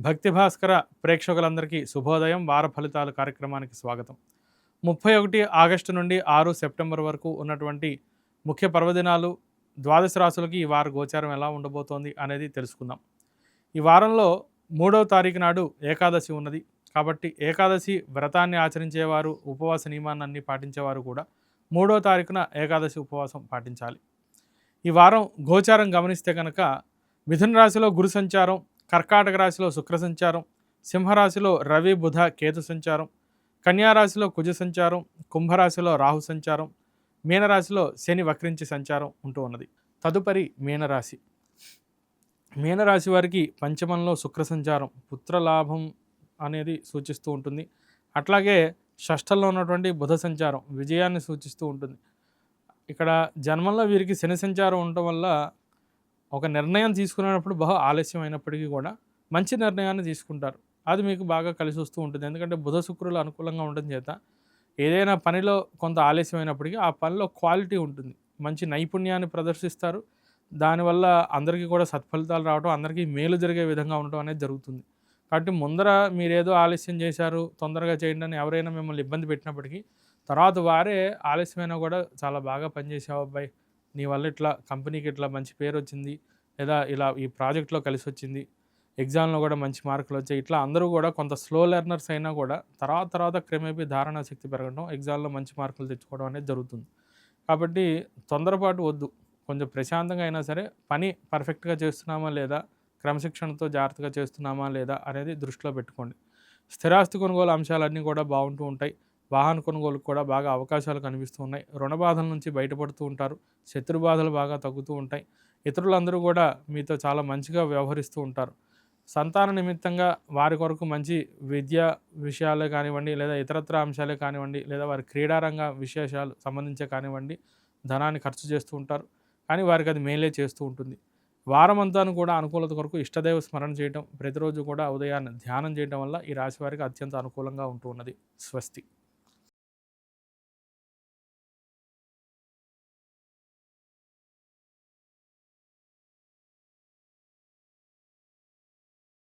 భక్తి భాస్కర ప్రేక్షకులందరికీ శుభోదయం. వార ఫలితాలు కార్యక్రమానికి స్వాగతం. 31 ఆగస్టు నుండి 6 సెప్టెంబర్ వరకు ఉన్నటువంటి ముఖ్య పర్వదినాలు, ద్వాదశ రాశులకి ఈ వార గోచారం ఎలా ఉండబోతోంది అనేది తెలుసుకుందాం. ఈ వారంలో 3వ తారీఖు నాడు ఏకాదశి ఉన్నది. కాబట్టి ఏకాదశి వ్రతాన్ని ఆచరించేవారు, ఉపవాస నియమాన్ని పాటించేవారు కూడా 3వ తారీఖున ఏకాదశి ఉపవాసం పాటించాలి. ఈ వారం గోచారం గమనిస్తే కనుక మిథున రాశిలో గురు సంచారం, కర్కాటక రాశిలో శుక్ర సంచారం, సింహరాశిలో రవి బుధ కేతు సంచారం, కన్యారాశిలో కుజ సంచారం, కుంభరాశిలో రాహు సంచారం, మీనరాశిలో శని వక్రించి సంచారం ఉంటూ ఉన్నది. తదుపరి మీనరాశి. మీనరాశి వారికి పంచమంలో శుక్ర సంచారం పుత్రలాభం అనేది సూచిస్తూ ఉంటుంది. అట్లాగే షష్ఠంలో ఉన్నటువంటి బుధ సంచారం విజయాన్ని సూచిస్తూ ఉంటుంది. ఇక్కడ జన్మంలో వీరికి శని సంచారం ఉండటం వల్ల ఒక నిర్ణయం తీసుకునేటప్పుడు బహు ఆలస్యం అయినప్పటికీ కూడా మంచి నిర్ణయాన్ని తీసుకుంటారు. అది మీకు బాగా కలిసి వస్తూ ఉంటుంది. ఎందుకంటే బుధ శుక్రులు అనుకూలంగా ఉండడం చేత ఏదైనా పనిలో కొంత ఆలస్యం అయినప్పటికీ ఆ పనిలో క్వాలిటీ ఉంటుంది, మంచి నైపుణ్యాన్ని ప్రదర్శిస్తారు. దానివల్ల అందరికీ కూడా సత్ఫలితాలు రావడం, అందరికీ మేలు జరిగే విధంగా ఉండటం అనేది జరుగుతుంది. కాబట్టి ముందర మీరేదో ఆలస్యం చేశారు, తొందరగా చేయండి అని ఎవరైనా మిమ్మల్ని ఇబ్బంది పెట్టినప్పటికీ తర్వాత వారే ఆలస్యమైనా కూడా చాలా బాగా పనిచేసావు అబ్బాయి, నీ వల్ల ఇట్లా కంపెనీకి ఇట్లా మంచి పేరు వచ్చింది, లేదా ఇలా ఈ ప్రాజెక్ట్లో కలిసి వచ్చింది, ఎగ్జామ్లో కూడా మంచి మార్కులు వచ్చాయి, ఇట్లా అందరూ కూడా కొంత స్లో లెర్నర్స్ అయినా కూడా తర్వాత క్రమేపీ ధారణా శక్తి పెరగడం, ఎగ్జామ్లో మంచి మార్కులు తెచ్చుకోవడం అనేది జరుగుతుంది. కాబట్టి తొందరపాటు వద్దు. కొంచెం ప్రశాంతంగా అయినా సరే పని పర్ఫెక్ట్గా చేస్తున్నామా లేదా, క్రమశిక్షణతో జాగ్రత్తగా చేస్తున్నామా లేదా అనేది దృష్టిలో పెట్టుకోండి. స్థిరాస్తి కొనుగోలు అంశాలన్నీ కూడా బాగుంటూ ఉంటాయి. వాహన కొనుగోలుకు కూడా బాగా అవకాశాలు కనిపిస్తూ ఉన్నాయి. రుణ బాధల నుంచి బయటపడుతూ ఉంటారు. శత్రు బాధలు బాగా తగ్గుతూ ఉంటాయి. ఇతరులందరూ కూడా మీతో చాలా మంచిగా వ్యవహరిస్తూ ఉంటారు. సంతాన నిమిత్తంగా వారి కొరకు మంచి విద్యా విషయాలే కానివ్వండి, లేదా ఇతరత్ర అంశాలే కానివ్వండి, లేదా వారి క్రీడారంగ విశేషాలు సంబంధించే కానివ్వండి, ధనాన్ని ఖర్చు చేస్తూ ఉంటారు. కానీ వారికి అది మేలే చేస్తూ ఉంటుంది. వారమంతాను కూడా అనుకూలత కొరకు ఇష్టదైవ స్మరణ చేయడం, ప్రతిరోజు కూడా ఉదయాన్నే ధ్యానం చేయడం వల్ల ఈ రాశి వారికి అత్యంత అనుకూలంగా ఉంటూ ఉన్నది. స్వస్తి.